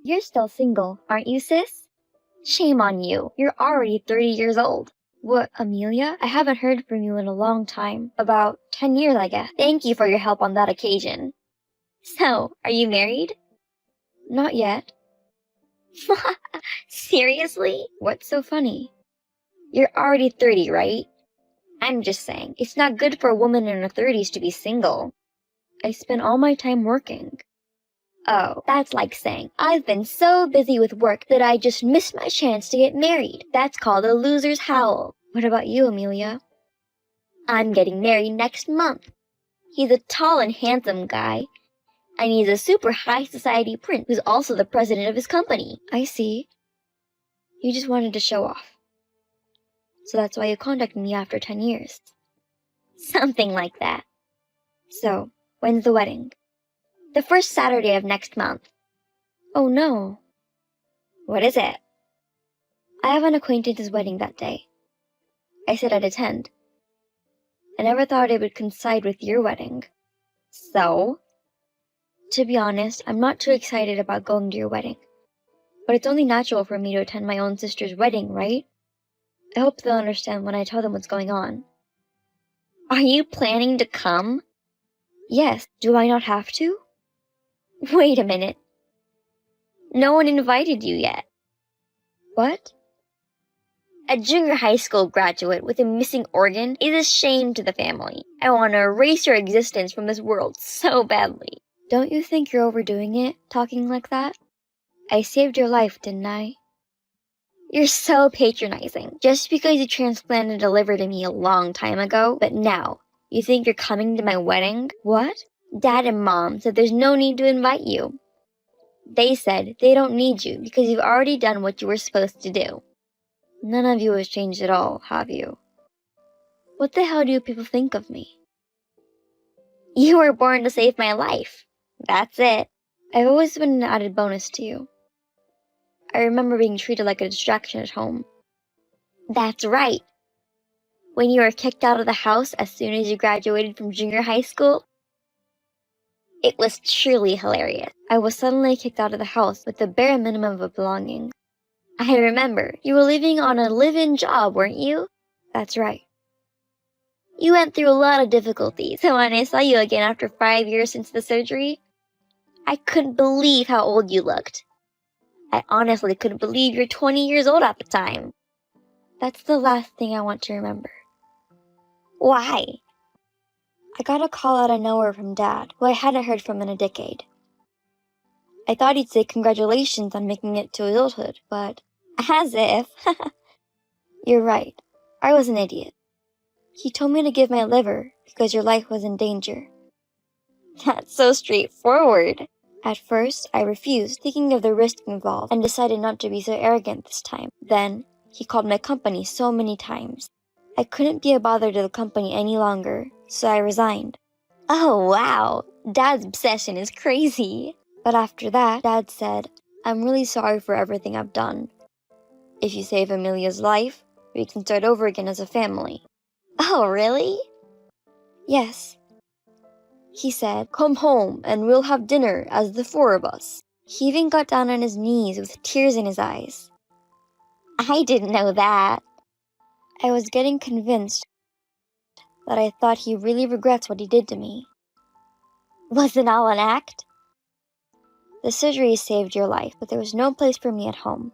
You're still single, aren't you, sis? Shame on you. You're already 30 years old. What, Amelia? I haven't heard from you in a long time. About 10 years, I guess. Thank you for your help on that occasion. So, are you married? Not yet. Seriously? What's so funny? You're already 30, right? I'm just saying, it's not good for a woman in her 30s to be single. I spend all my time working. Oh, that's like saying, I've been so busy with work that I just missed my chance to get married. That's called a loser's howl. What about you, Amelia? I'm getting married next month. He's a tall and handsome guy, and he's a super high society prince who's also the president of his company. I see. You just wanted to show off. So that's why you contacted me after 10 years. Something like that. So, when's the wedding? The first Saturday of next month. Oh no. What is it? I have an acquaintance's wedding that day. I said I'd attend. I never thought it would coincide with your wedding. So? To be honest, I'm not too excited about going to your wedding. But it's only natural for me to attend my own sister's wedding, right? I hope they'll understand when I tell them what's going on. Are you planning to come? Yes, do I not have to? Wait a minute. No one invited you yet. What? A junior high school graduate with a missing organ is a shame to the family. I want to erase your existence from this world so badly. Don't you think you're overdoing it, talking like that? I saved your life, didn't I? You're so patronizing. Just because you transplanted a liver to me a long time ago, but now, you think you're coming to my wedding? What? Dad and Mom said there's no need to invite you. They said they don't need you because you've already done what you were supposed to do. None of you has changed at all, have you? What the hell do people think of me? You were born to save my life. That's it. I've always been an added bonus to you. I remember being treated like a distraction at home. That's right. When you were kicked out of the house as soon as you graduated from junior high school, it was truly hilarious. I was suddenly kicked out of the house with the bare minimum of belongings. I remember, you were living on a live-in job, weren't you? That's right. You went through a lot of difficulties, so when I saw you again after 5 years since the surgery, I couldn't believe how old you looked. I honestly couldn't believe you're 20 years old at the time. That's the last thing I want to remember. Why? I got a call out of nowhere from Dad, who I hadn't heard from in a decade. I thought he'd say congratulations on making it to adulthood, but as if. You're right. I was an idiot. He told me to give my liver because your life was in danger. That's so straightforward. At first, I refused, thinking of the risk involved, and decided not to be so arrogant this time. Then, he called my company so many times. I couldn't be a bother to the company any longer, so I resigned. Oh wow, Dad's obsession is crazy. But after that, Dad said, I'm really sorry for everything I've done. If you save Amelia's life, we can start over again as a family. Oh, really? Yes. He said, come home and we'll have dinner as the four of us. He even got down on his knees with tears in his eyes. I didn't know that. I was getting convinced that I thought he really regrets what he did to me. Was it all an act? The surgery saved your life, but there was no place for me at home.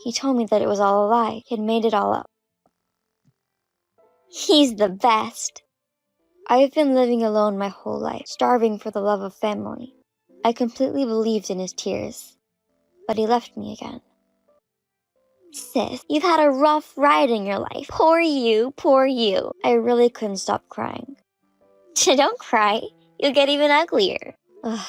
He told me that it was all a lie. He had made it all up. He's the best. I've been living alone my whole life, starving for the love of family. I completely believed in his tears, but he left me again. Sis, you've had a rough ride in your life. Poor you, poor you. I really couldn't stop crying. Don't cry. You'll get even uglier. Ugh.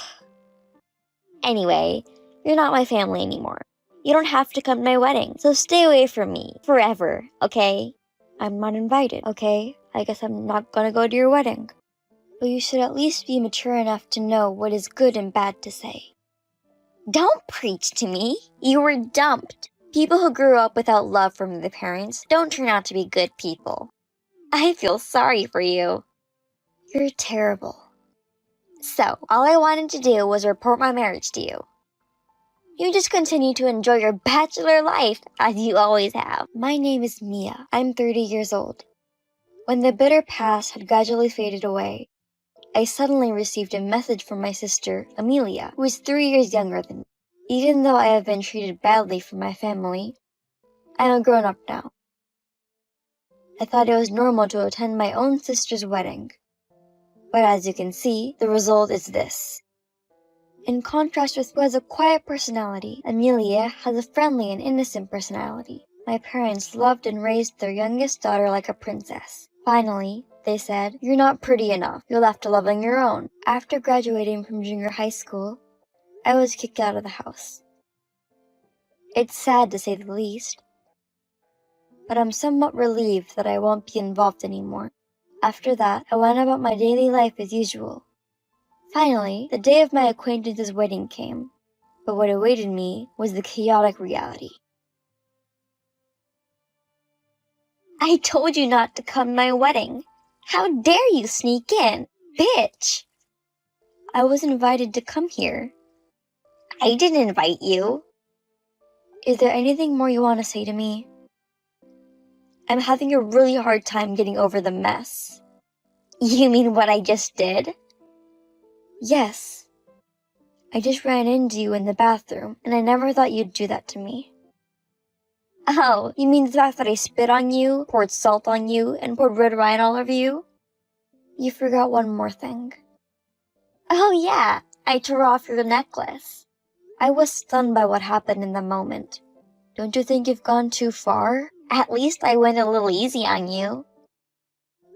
Anyway, you're not my family anymore. You don't have to come to my wedding, so stay away from me forever, okay? I'm not invited, okay? I guess I'm not gonna go to your wedding. But you should at least be mature enough to know what is good and bad to say. Don't preach to me. You were dumped. People who grew up without love from their parents don't turn out to be good people. I feel sorry for you. You're terrible. So, all I wanted to do was report my marriage to you. You just continue to enjoy your bachelor life, as you always have. My name is Mia. I'm 30 years old. When the bitter past had gradually faded away, I suddenly received a message from my sister, Amelia, who is 3 years younger than me. Even though I have been treated badly from my family, I am a grown-up now. I thought it was normal to attend my own sister's wedding. But as you can see, the result is this. In contrast with who has a quiet personality, Amelia has a friendly and innocent personality. My parents loved and raised their youngest daughter like a princess. Finally, they said, "You're not pretty enough. You're left to love on your own." After graduating from junior high school, I was kicked out of the house. It's sad to say the least, but I'm somewhat relieved that I won't be involved anymore. After that, I went about my daily life as usual. Finally, the day of my acquaintance's wedding came, but what awaited me was the chaotic reality. I told you not to come to my wedding. How dare you sneak in, bitch! I was invited to come here. I didn't invite you. Is there anything more you want to say to me? I'm having a really hard time getting over the mess. You mean what I just did? Yes. I just ran into you in the bathroom, and I never thought you'd do that to me. Oh, you mean the fact that I spit on you, poured salt on you, and poured red wine all over you? You forgot one more thing. Oh yeah, I tore off your necklace. I was stunned by what happened in the moment. Don't you think you've gone too far? At least I went a little easy on you.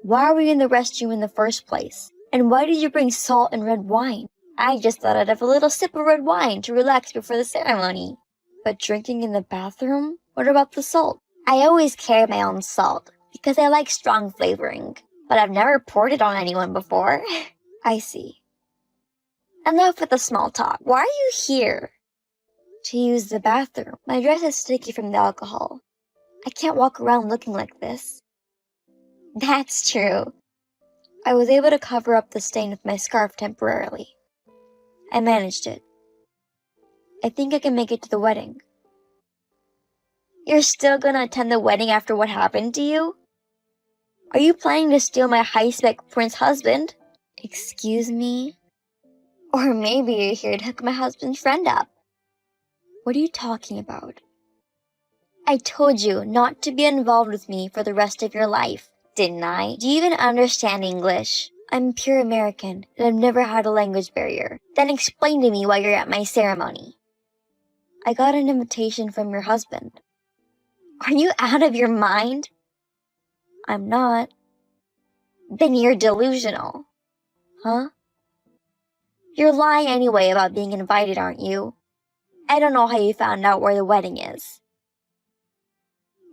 Why were you in the restroom in the first place? And why did you bring salt and red wine? I just thought I'd have a little sip of red wine to relax before the ceremony. But drinking in the bathroom? What about the salt? I always carry my own salt, because I like strong flavoring. But I've never poured it on anyone before. I see. Enough with the small talk. Why are you here? To use the bathroom. My dress is sticky from the alcohol. I can't walk around looking like this. That's true. I was able to cover up the stain with my scarf temporarily. I managed it. I think I can make it to the wedding. You're still gonna attend the wedding after what happened to you? Are you planning to steal my high-spec prince husband? Excuse me? Or maybe you're here to hook my husband's friend up. What are you talking about? I told you not to be involved with me for the rest of your life, didn't I? Do you even understand English? I'm pure American, and I've never had a language barrier. Then explain to me why you're at my ceremony. I got an invitation from your husband. Are you out of your mind? I'm not. Then you're delusional. Huh? You're lying anyway about being invited, aren't you? I don't know how you found out where the wedding is.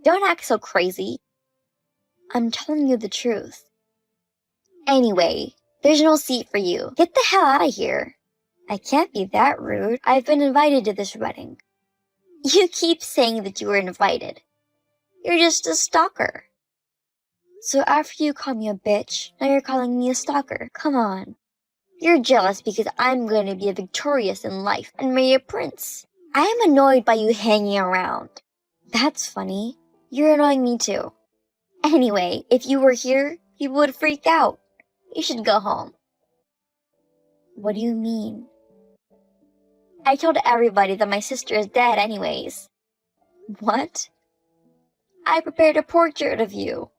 Don't act so crazy. I'm telling you the truth. Anyway, there's no seat for you. Get the hell out of here. I can't be that rude. I've been invited to this wedding. You keep saying that you were invited. You're just a stalker. So after you call me a bitch, now you're calling me a stalker. Come on. You're jealous because I'm going to be victorious in life and marry a prince. I am annoyed by you hanging around. That's funny. You're annoying me too. Anyway, if you were here, you would freak out. You should go home. What do you mean? I told everybody that my sister is dead anyways. What? I prepared a portrait of you.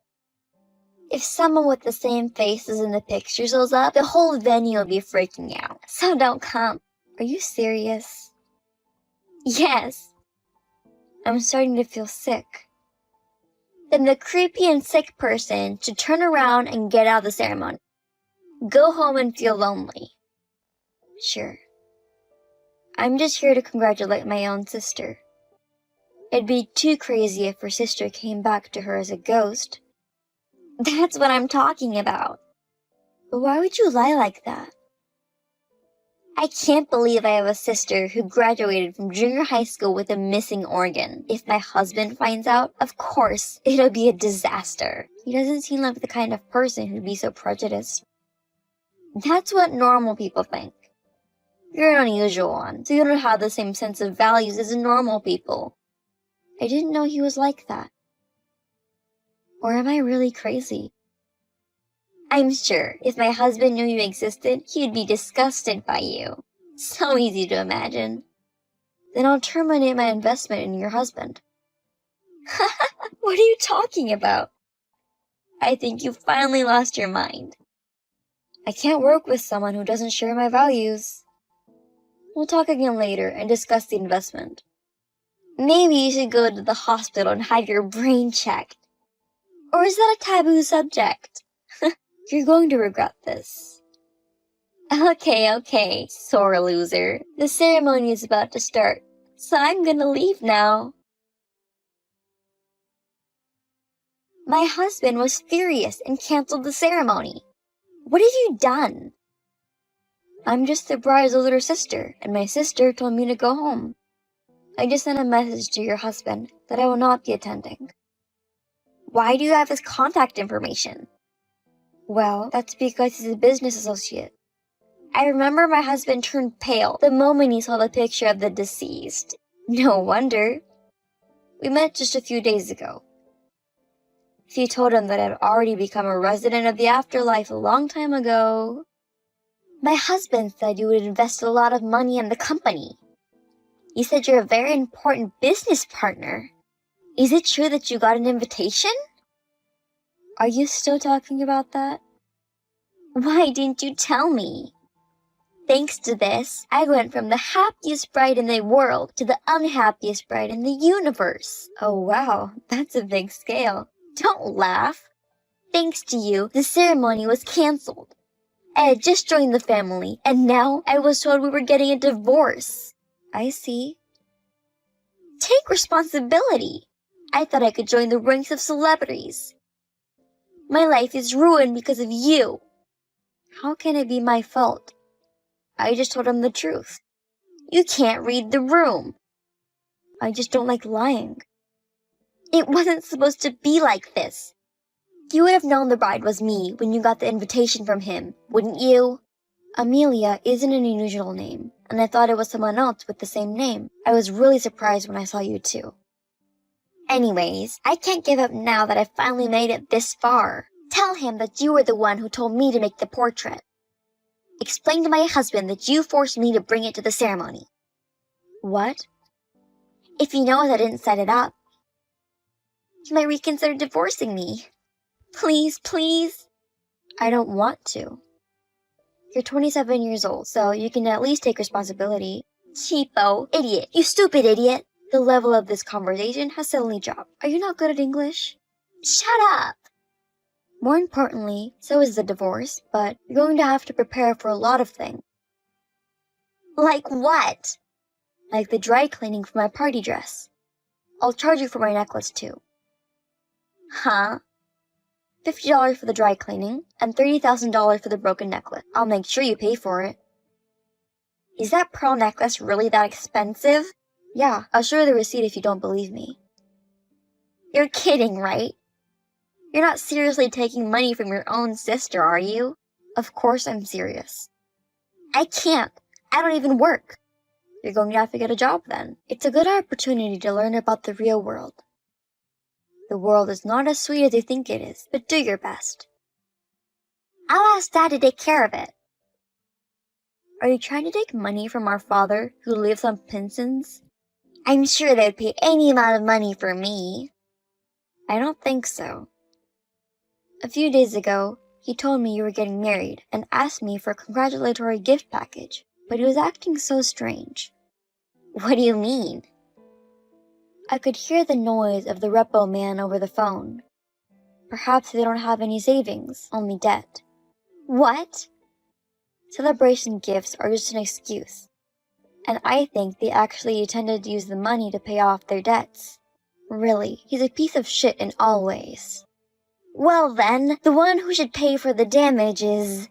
If someone with the same face as in the picture shows up, the whole venue will be freaking out. So don't come. Are you serious? Yes. I'm starting to feel sick. Then the creepy and sick person should turn around and get out of the ceremony. Go home and feel lonely. Sure. I'm just here to congratulate my own sister. It'd be too crazy if her sister came back to her as a ghost. That's what I'm talking about. But why would you lie like that? I can't believe I have a sister who graduated from junior high school with a missing organ. If my husband finds out, of course, it'll be a disaster. He doesn't seem like the kind of person who'd be so prejudiced. That's what normal people think. You're an unusual one, so you don't have the same sense of values as normal people. I didn't know he was like that. Or am I really crazy? I'm sure if my husband knew you existed, he'd be disgusted by you. So easy to imagine. Then I'll terminate my investment in your husband. What are you talking about? I think you finally lost your mind. I can't work with someone who doesn't share my values. We'll talk again later and discuss the investment. Maybe you should go to the hospital and have your brain checked. Or is that a taboo subject? You're going to regret this. Okay, sore loser. The ceremony is about to start, so I'm gonna leave now. My husband was furious and canceled the ceremony. What have you done? I'm just the bride's older sister, and my sister told me to go home. I just sent a message to your husband that I will not be attending. Why do you have his contact information? Well, that's because he's a business associate. I remember my husband turned pale the moment he saw the picture of the deceased. No wonder. We met just a few days ago. If you told him that I'd already become a resident of the afterlife a long time ago. My husband said you would invest a lot of money in the company. He said you're a very important business partner. Is it true that you got an invitation? Are you still talking about that? Why didn't you tell me? Thanks to this, I went from the happiest bride in the world to the unhappiest bride in the universe. Oh wow, that's a big scale. Don't laugh. Thanks to you, the ceremony was canceled. I had just joined the family, and now I was told we were getting a divorce. I see. Take responsibility. I thought I could join the ranks of celebrities. My life is ruined because of you. How can it be my fault? I just told him the truth. You can't read the room. I just don't like lying. It wasn't supposed to be like this. You would have known the bride was me when you got the invitation from him, wouldn't you? Amelia isn't an unusual name, and I thought it was someone else with the same name. I was really surprised when I saw you too. Anyways, I can't give up now that I've finally made it this far. Tell him that you were the one who told me to make the portrait. Explain to my husband that you forced me to bring it to the ceremony. What? If he knows I didn't set it up, he might reconsider divorcing me. Please, please. I don't want to. You're 27 years old, so you can at least take responsibility. Cheapo, idiot, you stupid idiot. The level of this conversation has suddenly dropped. Are you not good at English? Shut up. More importantly, so is the divorce, but you're going to have to prepare for a lot of things. Like what? Like the dry cleaning for my party dress. I'll charge you for my necklace too. Huh? $50 for the dry cleaning, and $30,000 for the broken necklace. I'll make sure you pay for it. Is that pearl necklace really that expensive? Yeah, I'll show you the receipt if you don't believe me. You're kidding, right? You're not seriously taking money from your own sister, are you? Of course I'm serious. I can't. I don't even work. You're going to have to get a job then. It's a good opportunity to learn about the real world. The world is not as sweet as you think it is, but do your best. I'll ask Dad to take care of it. Are you trying to take money from our father, who lives on pensions? I'm sure they'd pay any amount of money for me. I don't think so. A few days ago, he told me you were getting married and asked me for a congratulatory gift package, but he was acting so strange. What do you mean? I could hear the noise of the repo man over the phone. Perhaps they don't have any savings, only debt. What? Celebration gifts are just an excuse. And I think they actually intended to use the money to pay off their debts. Really, he's a piece of shit in all ways. Well then, the one who should pay for the damage is...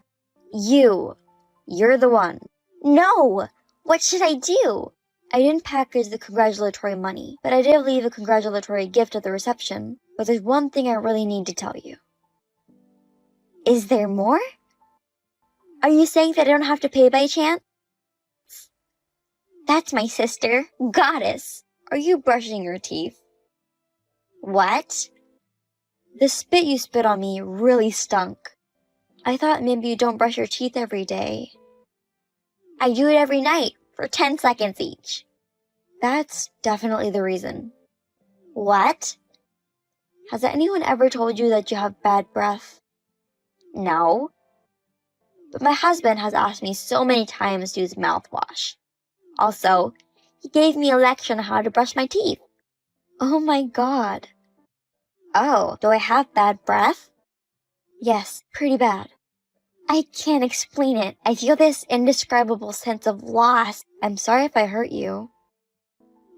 you. You're the one. No! What should I do? I didn't package the congratulatory money, but I did leave a congratulatory gift at the reception. But there's one thing I really need to tell you. Is there more? Are you saying that I don't have to pay by chance? That's my sister, Goddess. Are you brushing your teeth? What? The spit you spit on me really stunk. I thought maybe you don't brush your teeth every day. I do it every night, for 10 seconds each. That's definitely the reason. What? Has anyone ever told you that you have bad breath? No. But my husband has asked me so many times to use mouthwash. Also, he gave me a lecture on how to brush my teeth. Oh my god. Oh, do I have bad breath? Yes, pretty bad. I can't explain it. I feel this indescribable sense of loss. I'm sorry if I hurt you.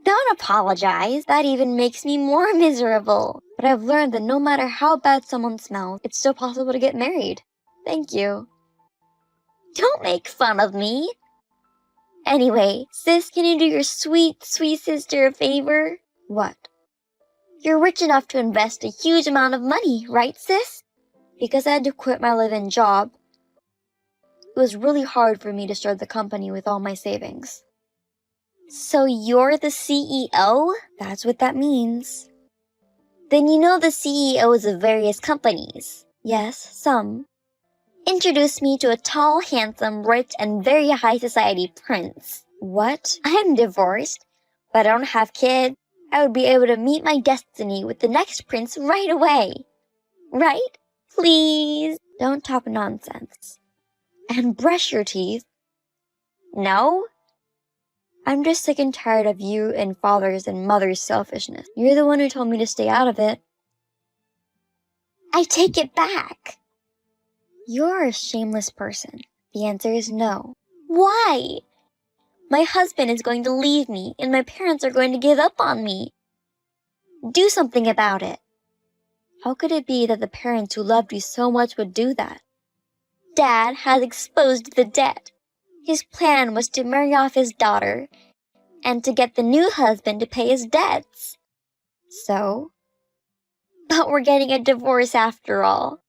Don't apologize. That even makes me more miserable. But I've learned that no matter how bad someone smells, it's still possible to get married. Thank you. Don't make fun of me. Anyway, sis, can you do your sweet, sweet sister a favor? What? You're rich enough to invest a huge amount of money, right, sis? Because I had to quit my live-in job, it was really hard for me to start the company with all my savings. So you're the CEO? That's what that means. Then you know the CEOs of various companies. Yes, some. Introduce me to a tall, handsome, rich, and very high society prince. What? I'm divorced, but I don't have kids. I would be able to meet my destiny with the next prince right away. Right? Please? Don't talk nonsense. And brush your teeth. No? I'm just sick and tired of you and father's and mother's selfishness. You're the one who told me to stay out of it. I take it back. You're a shameless person. The answer is no. Why? My husband is going to leave me, and my parents are going to give up on me. Do something about it. How could it be that the parents who loved you so much would do that? Dad has exposed the debt. His plan was to marry off his daughter and to get the new husband to pay his debts. So? But we're getting a divorce after all.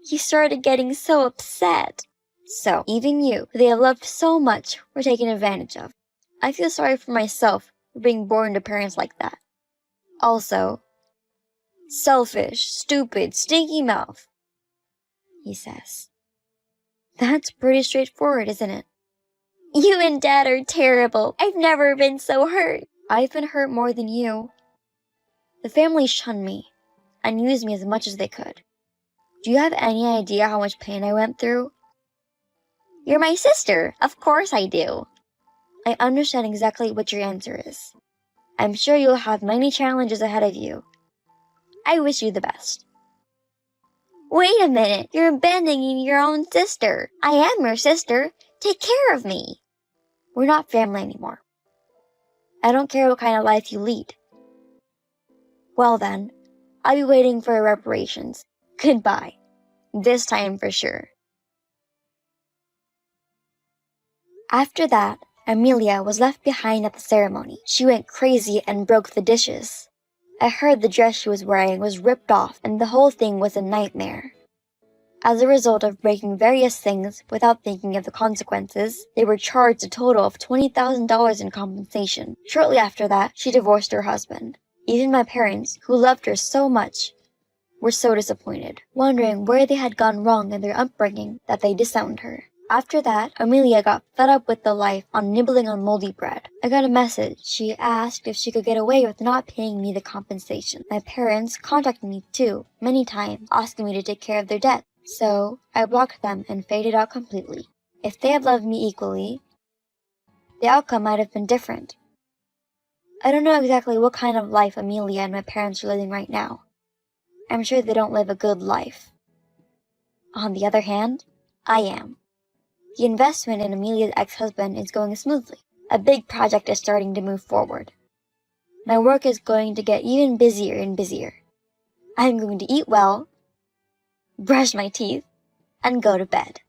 He started getting so upset. So, even you, who they have loved so much, were taken advantage of. I feel sorry for myself for being born to parents like that. Also, selfish, stupid, stinky mouth, he says. That's pretty straightforward, isn't it? You and Dad are terrible. I've never been so hurt. I've been hurt more than you. The family shunned me and used me as much as they could. Do you have any idea how much pain I went through? You're my sister. Of course I do. I understand exactly what your answer is. I'm sure you'll have many challenges ahead of you. I wish you the best. Wait a minute. You're abandoning your own sister. I am your sister. Take care of me. We're not family anymore. I don't care what kind of life you lead. Well then, I'll be waiting for reparations. Goodbye. This time for sure. After that, Amelia was left behind at the ceremony. She went crazy and broke the dishes. I heard the dress she was wearing was ripped off and the whole thing was a nightmare. As a result of breaking various things without thinking of the consequences, they were charged a total of $20,000 in compensation. Shortly after that, she divorced her husband. Even my parents, who loved her so much, were so disappointed, wondering where they had gone wrong in their upbringing that they disowned her. After that, Amelia got fed up with the life on nibbling on moldy bread. I got a message. She asked if she could get away with not paying me the compensation. My parents contacted me too, many times, asking me to take care of their debt. So, I blocked them and faded out completely. If they had loved me equally, the outcome might have been different. I don't know exactly what kind of life Amelia and my parents are living right now. I'm sure they don't live a good life. On the other hand, I am. The investment in Amelia's ex-husband is going smoothly. A big project is starting to move forward. My work is going to get even busier and busier. I'm going to eat well, brush my teeth, and go to bed.